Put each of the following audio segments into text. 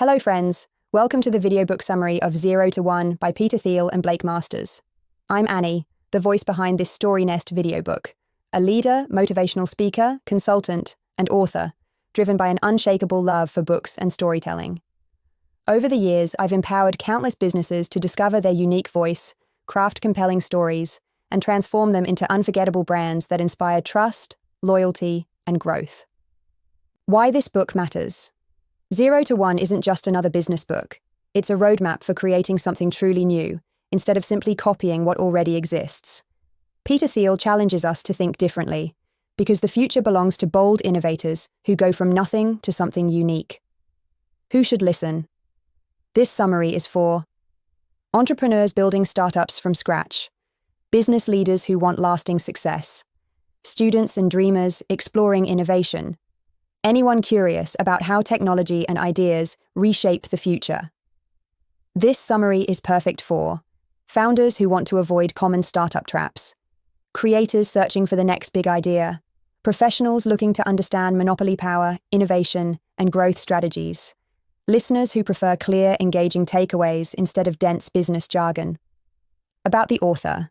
Hello friends, welcome to the Videobook summary of 0 to 1 by Peter Thiel and Blake Masters. I'm Annie, the voice behind this story nest videobook, a leader, motivational speaker, consultant, and author, driven by an unshakable love for books and storytelling. Over the years, I've empowered countless businesses to discover their unique voice, craft compelling stories, and transform them into unforgettable brands that inspire trust, loyalty, and growth. Why this book matters. 0 to 1 isn't just another business book. It's a roadmap for creating something truly new, instead of simply copying what already exists. Peter Thiel challenges us to think differently, because the future belongs to bold innovators who go from nothing to something unique. Who should listen? This summary is for entrepreneurs building startups from scratch, business leaders who want lasting success, students and dreamers exploring innovation, anyone curious about how technology and ideas reshape the future. This summary is perfect for founders who want to avoid common startup traps, creators searching for the next big idea, professionals looking to understand monopoly power, innovation, and growth strategies, listeners who prefer clear, engaging takeaways instead of dense business jargon. About the author.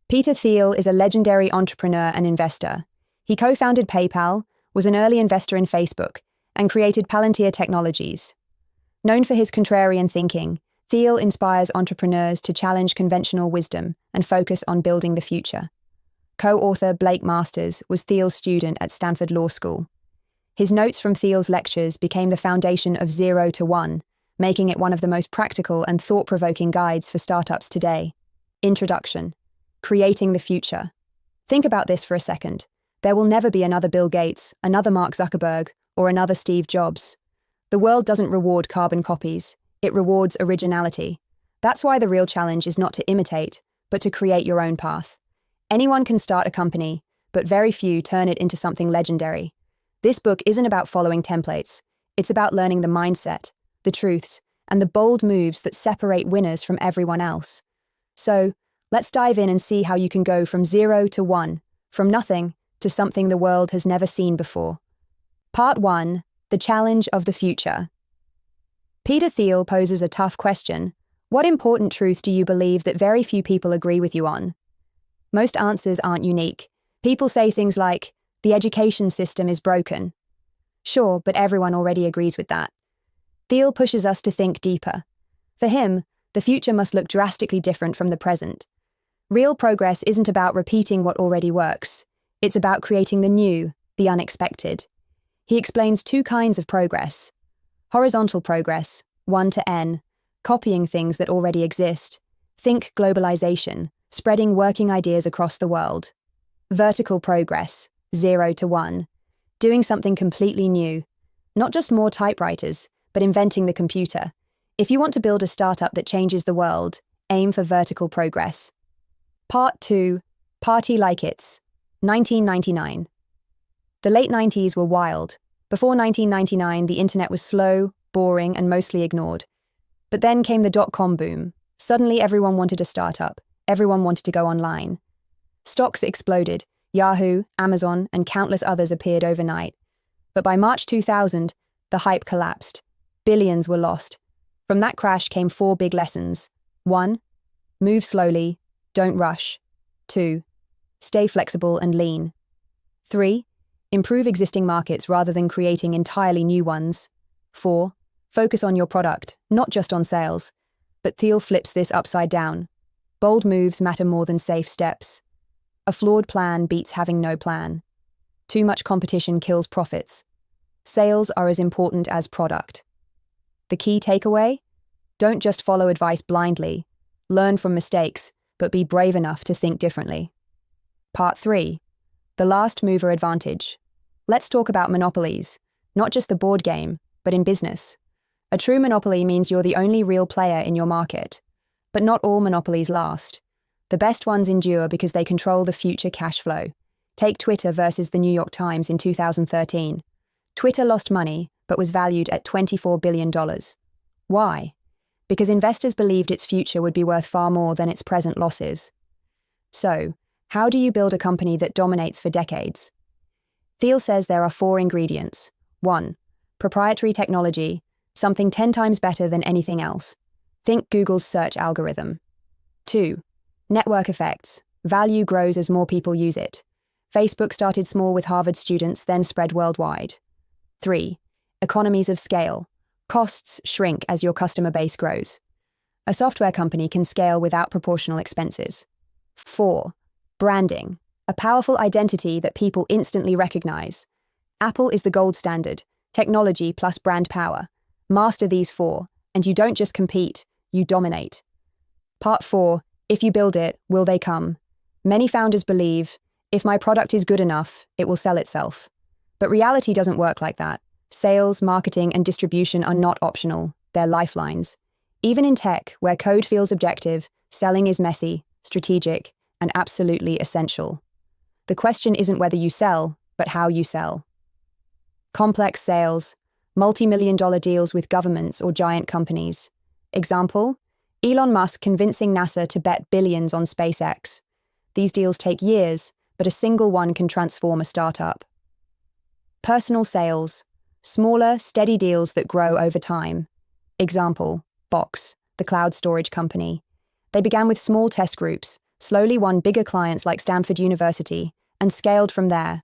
Peter Thiel is a legendary entrepreneur and investor. He co-founded PayPal, was an early investor in Facebook, and created Palantir Technologies. Known for his contrarian thinking, Thiel inspires entrepreneurs to challenge conventional wisdom and focus on building the future. Co-author Blake Masters was Thiel's student at Stanford Law School. His notes from Thiel's lectures became the foundation of 0 to 1, making it one of the most practical and thought-provoking guides for startups today. Introduction. Creating the future. Think about this for a second. There will never be another Bill Gates, another Mark Zuckerberg, or another Steve Jobs. The world doesn't reward carbon copies. It rewards originality. That's why the real challenge is not to imitate, but to create your own path. Anyone can start a company, but very few turn it into something legendary. This book isn't about following templates. It's about learning the mindset, the truths, and the bold moves that separate winners from everyone else. So, let's dive in and see how you can go from 0 to 1, from nothing to something the world has never seen before. Part 1. The Challenge of the Future. Peter Thiel poses a tough question. What important truth do you believe that very few people agree with you on? Most answers aren't unique. People say things like, the education system is broken. Sure, but everyone already agrees with that. Thiel pushes us to think deeper. For him, the future must look drastically different from the present. Real progress isn't about repeating what already works. It's about creating the new, the unexpected. He explains two kinds of progress. Horizontal progress, 1 to N, copying things that already exist. Think globalization, spreading working ideas across the world. Vertical progress, 0 to 1, doing something completely new. Not just more typewriters, but inventing the computer. If you want to build a startup that changes the world, aim for vertical progress. Part 2. Party Like It's. 1999. The late 90s were wild. Before 1999, the internet was slow, boring, and mostly ignored. But then came the dot-com boom. Suddenly everyone wanted a startup. Everyone wanted to go online. Stocks exploded. Yahoo, Amazon, and countless others appeared overnight. But by March 2000, the hype collapsed. Billions were lost. From that crash came 4 big lessons. 1. Move slowly. Don't rush. 2. Stay flexible and lean. 3. Improve existing markets rather than creating entirely new ones. 4. Focus on your product, not just on sales. But Thiel flips this upside down. Bold moves matter more than safe steps. A flawed plan beats having no plan. Too much competition kills profits. Sales are as important as product. The key takeaway? Don't just follow advice blindly. Learn from mistakes, but be brave enough to think differently. Part 3. The Last Mover Advantage. Let's talk about monopolies, not just the board game, but in business. A true monopoly means you're the only real player in your market. But not all monopolies last. The best ones endure because they control the future cash flow. Take Twitter versus the New York Times in 2013. Twitter lost money, but was valued at $24 billion. Why? Because investors believed its future would be worth far more than its present losses. So, how do you build a company that dominates for decades? Thiel says there are 4 ingredients. 1. Proprietary technology, something 10 times better than anything else. Think Google's search algorithm. 2. Network effects. Value grows as more people use it. Facebook started small with Harvard students, then spread worldwide. 3. Economies of scale. Costs shrink as your customer base grows. A software company can scale without proportional expenses. 4. Branding. A powerful identity that people instantly recognize. Apple is the gold standard. Technology plus brand power. Master these 4, and you don't just compete, you dominate. Part 4. If you build it, will they come? Many founders believe, if my product is good enough, it will sell itself. But reality doesn't work like that. Sales, marketing, and distribution are not optional. They're lifelines. Even in tech, where code feels objective, selling is messy, strategic, and absolutely essential. The question isn't whether you sell, but how you sell. Complex sales, multi-million-dollar deals with governments or giant companies. Example, Elon Musk convincing NASA to bet billions on SpaceX. These deals take years, but a single one can transform a startup. Personal sales, smaller, steady deals that grow over time. Example, Box, the cloud storage company. They began with small test groups, slowly won bigger clients like Stanford University, and scaled from there.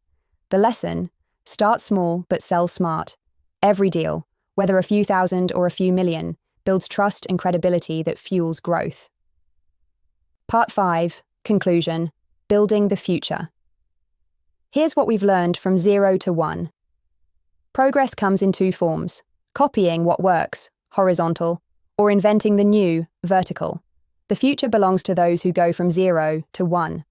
The lesson, start small but sell smart. Every deal, whether a few thousand or a few million, builds trust and credibility that fuels growth. Part 5, conclusion, building the future. Here's what we've learned from 0 to 1. Progress comes in 2 forms, copying what works, horizontal, or inventing the new, vertical. The future belongs to those who go from 0 to 1.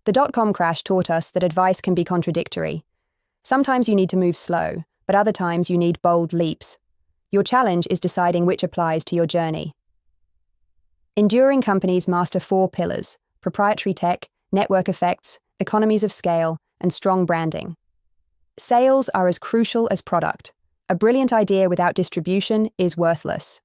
The dot-com crash taught us that advice can be contradictory. Sometimes you need to move slow, but other times you need bold leaps. Your challenge is deciding which applies to your journey. Enduring companies master 4 pillars: proprietary tech, network effects, economies of scale, and strong branding. Sales are as crucial as product. A brilliant idea without distribution is worthless.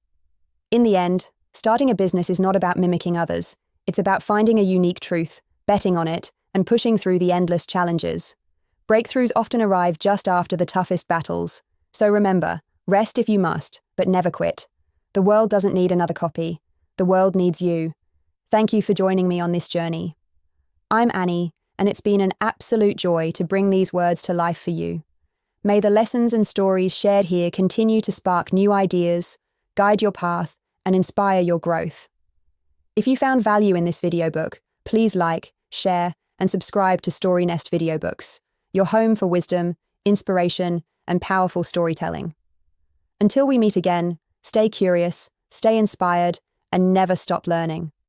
In the end, starting a business is not about mimicking others. It's about finding a unique truth, betting on it, and pushing through the endless challenges. Breakthroughs often arrive just after the toughest battles. So remember, rest if you must, but never quit. The world doesn't need another copy. The world needs you. Thank you for joining me on this journey. I'm Annie, and it's been an absolute joy to bring these words to life for you. May the lessons and stories shared here continue to spark new ideas, guide your path, and inspire your growth. If you found value in this video book, please like, share, and subscribe to Story Nest Videobooks, your home for wisdom, inspiration, and powerful storytelling. Until we meet again, stay curious, stay inspired, and never stop learning.